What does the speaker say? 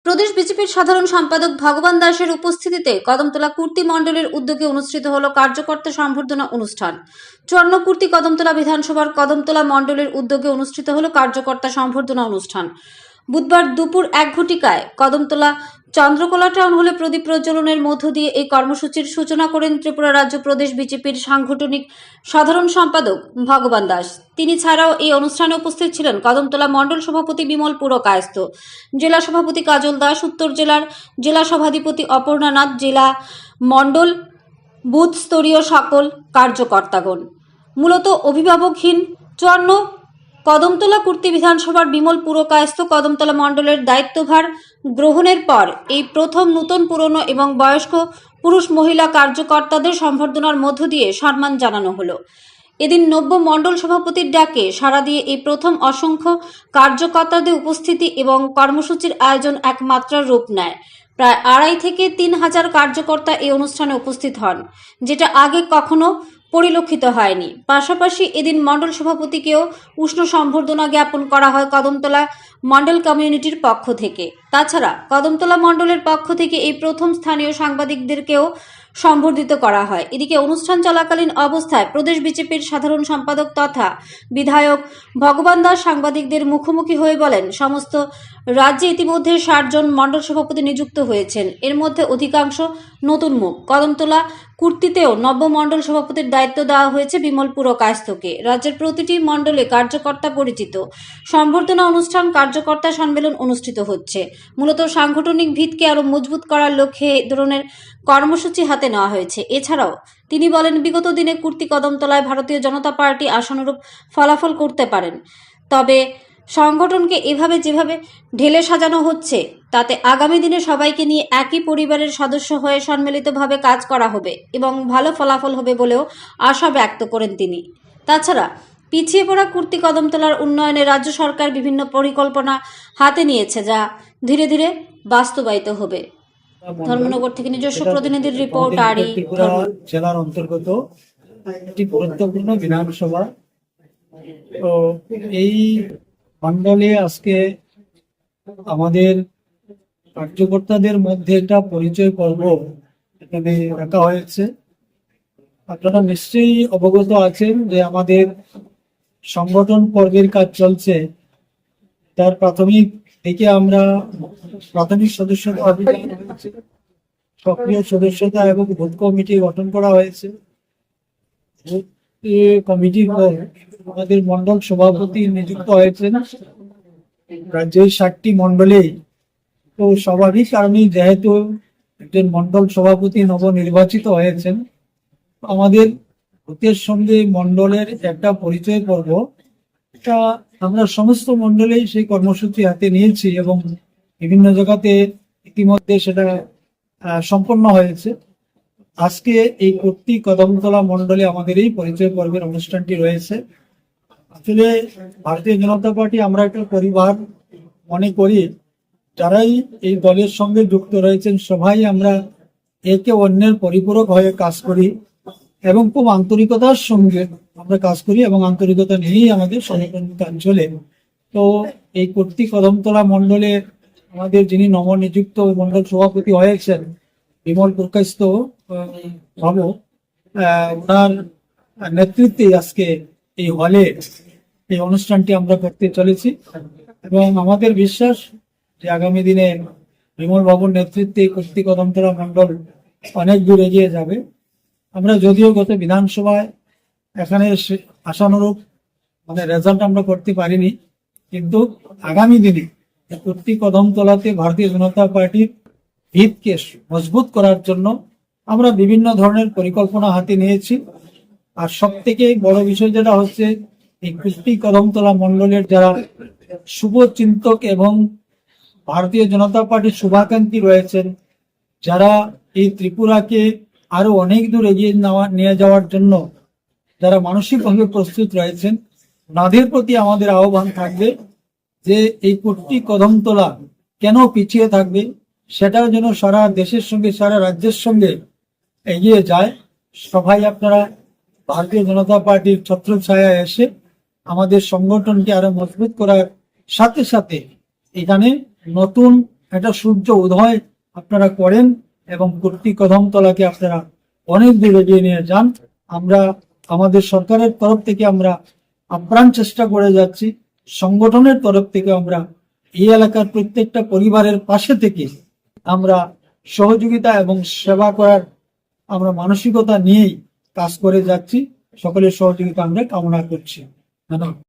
প্রদেশ বিজেপির সাধারণ সম্পাদক ভগবান দাসের উপস্থিতিতে কদমতলা কুর্তি মণ্ডলের উদ্যোগে অনুষ্ঠিত হলো কার্যকর্তা সম্বর্ধনা অনুষ্ঠান। 54 কুর্তি কদমতলা বিধানসভার কদমতলা মণ্ডলের উদ্যোগে অনুষ্ঠিত হলো কার্যকর্তা সম্বর্ধনা অনুষ্ঠান। বুধবার দুপুর 1 ঘটিকায় কদমতলা চন্দ্রকোলা টাউন হলে প্রদীপ প্রজ্বলনের মধ্য দিয়ে এই কর্মসূচির সূচনা করেন ত্রিপুরা রাজ্য প্রদেশ বিজেপির সাংগঠনিক সাধারণ সম্পাদক ভগবান দাস। তিনি ছাড়াও এই অনুষ্ঠানে উপস্থিত ছিলেন কদমতলা মণ্ডল সভাপতি বিমল পুরকায়স্থ, জেলা সভাপতি কাজল দাস, উত্তর জেলার জেলা সভাধিপতি অপর্ণা নাথ, জেলা মণ্ডল বুথ স্তরীয় সকল কার্যকর্তাগণ। মূলত অভিভাবকহীন 54 কদমতলা কুর্তি বিধানসভার বিমল পুরকায়স্থ কদমতলা মণ্ডলের দায়িত্বভার গ্রহণের পর এই প্রথম নূতন পুরনো এবং বয়স্ক পুরুষ মহিলা কার্যকর্তাদের সম্বর্ধনার মধ্য দিয়ে সম্মান জানানো হলো। এদিন নব্য মণ্ডল সভাপতির ডাকে সাড়া দিয়ে এই প্রথম অসংখ্য কার্যকর্তাদের উপস্থিতি এবং কর্মসূচির আয়োজন এক মাত্রার রূপ নেয়। প্রায় 2.5 থেকে 3 হাজার কার্যকর্তা এই অনুষ্ঠানে উপস্থিত হন, যেটা আগে কখনো পরিলক্ষিত হয়নি। পাশাপাশি এদিন মণ্ডল সভাপতিকেও উষ্ণ সম্বর্ধনা জ্ঞাপন করা হয় কদমতলা মণ্ডল কমিউনিটির পক্ষ থেকে। তাছাড়া কদমতলা মণ্ডলের পক্ষ থেকে এই প্রথম স্থানীয় সাংবাদিকদেরকেও সম্বর্ধিত করা হয়। এদিকে অনুষ্ঠান চলাকালীন অবস্থায় প্রদেশ বিজেপির সাধারণ সম্পাদক তথা বিধায়ক ভগবান দাস সাংবাদিকদের মুখোমুখি হয়ে বলেন, সমস্ত রাজ্যে ইতিমধ্যে 60 জন মণ্ডল সভাপতি নিযুক্ত হয়েছেন। এর মধ্যে অধিকাংশ নতুন মুখ। কদমতলা কুর্তিতেও নব্য মণ্ডল সভাপতির দায়িত্ব দেওয়া হয়েছে বিমল পুরকায়স্থকে। রাজ্যের প্রতিটি মণ্ডলে কার্যকর্তা পরিচিত। সম্বর্ধনা অনুষ্ঠান, কার্যকর্তা সম্মেলন অনুষ্ঠিত হচ্ছে। মূলত সাংগঠনিক ভিতকে আরো মজবুত করার লক্ষ্যে এই ধরনের কর্মসূচি হাতে নেওয়া হয়েছে। এছাড়াও তিনি বলেন, বিগত দিনে কুর্তি কদমতলায় ভারতীয় জনতা পার্টি আশানুরূপ ফলাফল করতে পারেন, তবে সংগঠনকে এভাবে যেভাবে ঢেলে সাজানো হচ্ছে তাতে আগামী দিনে সবাইকে নিয়ে একই পরিবারের সদস্য হয়ে সম্মিলিতভাবে কাজ করা হবে এবং ভালো ফলাফল হবে বলেও আশা ব্যক্ত করেন তিনি। তাছাড়া পিছিয়ে পড়া কুর্তি কদমতলার উন্নয়নে রাজ্য সরকার বিভিন্ন পরিকল্পনা হাতে নিয়েছে, যা ধীরে ধীরে বাস্তবায়িত হবে। ধর্মনগর থেকে নিজস্ব প্রতিনিধির রিপোর্ট। আরই জেলার অন্তর্গত একটি গুরুত্বপূর্ণ বিধানসভা। তো এই মণ্ডলে আজকে আমাদের কার্যকর্তাদের মধ্যে একটা পরিচয় পর্ব এখানে রাখা হয়েছে। আপনারা নিশ্চয়ই অবগত আছেন যে আমাদের সংগঠন পর্বের কাজ চলছে। তার প্রাথমিক থেকে আমরা প্রাথমিক সদস্যতা সক্রিয় সদস্যতা এবং বুথ কমিটি গঠন করা হয়েছে। কমিটির পর আমাদের মণ্ডল সভাপতি নিযুক্ত হয়েছেন রাজ্যের 60টি মণ্ডলে। তো স্বাভাবিক কারণে যেহেতু একজন মণ্ডল সভাপতি নবনির্বাচিত হয়েছেন, আমাদের বুথের সঙ্গে মণ্ডলের একটা পরিচয় পর্ব, এটা আমরা সমস্ত মণ্ডলেই সেই কর্মসূচি হাতে নিয়েছি এবং বিভিন্ন জায়গাতে ইতিমধ্যে সেটা সম্পন্ন হয়েছে। আজকে এই কুর্তি কদমতলা মণ্ডলে আমাদের এই পরিচয় পর্বের অনুষ্ঠানটি রয়েছে। আসলে ভারতীয় জনতা পার্টি আমরা একটা পরিবার মনে করি। যারাই এই দলের সঙ্গে যুক্ত রয়েছেন সবাই আমরা একে অন্যের পরিপূরক হয়ে কাজ করি এবং খুব আন্তরিকতার সঙ্গে আমরা কাজ করি এবং আন্তরিকতা নিয়েই আমাদের সংগঠনের কাজ চলে। তো এই কুর্তি কদমতলা মণ্ডলে আমাদের যিনি নবনিযুক্ত মণ্ডল সভাপতি হয়েছেন বিমল পুরকায়স্থ বাবু, ওনার নেতৃত্বে আজকে এই হলে এই অনুষ্ঠানটি আমরা করতে চলেছি এবং আমাদের বিশ্বাস যে আগামী দিনে বিমল বাবুর নেতৃত্বে কুর্তি কদমতলা মণ্ডল অনেক দূর এগিয়ে যাবে। আমরা যদিও গত বিধানসভায় এখানে আশানুরূপ রেজাল্ট আমরা করতে পারিনি, কিন্তু আগামী দিনে কুর্তি কদমতলাতে ভারতীয় জনতা পার্টির ভিতকে মজবুত করার জন্য আমরা বিভিন্ন ধরনের পরিকল্পনা হাতে নিয়েছি। আর সব থেকে বড় বিষয় যেটা হচ্ছে, এই কুর্তি কদমতলা মণ্ডলের যারা শুভচিন্তক এবং ভারতীয় জনতা পার্টির শুভাকাঙ্ক্ষী রয়েছেন, যারা এই ত্রিপুরাকে আরো অনেক দূর এগিয়ে নিয়ে যাওয়ার জন্য যারা মানসিকভাবে প্রস্তুত রয়েছেন, তাদের প্রতি আমাদের আহ্বান থাকবে যে এই কুর্তি কদমতলা কেন পিছিয়ে থাকবে, সেটা যেন সারা দেশের সঙ্গে সারা রাজ্যের সঙ্গে এগিয়ে যায়। সবাই আপনারা ভারতীয় জনতা পার্টির ছত্রছায়া এসে আমাদের সংগঠনকে আরো মজবুত করার সাথে সাথে এখানে নতুন একটা সূর্য উদয় আপনারা করেন এবং কুর্তি কদমতলাকে আপনারা অনেক দূর এগিয়ে নিয়ে যান। আমরা আমাদের সরকারের তরফ থেকে আমরা আপ্রাণ চেষ্টা করে যাচ্ছি, সংগঠনের তরফ থেকে আমরা এই এলাকার প্রত্যেকটা পরিবারের পাশে থেকে আমরা সহযোগিতা এবং সেবা করার আমরা মানসিকতা নিয়েই কাজ করে যাচ্ছি। সকলের সহযোগিতা আমরা কামনা করছি। ধন্যবাদ।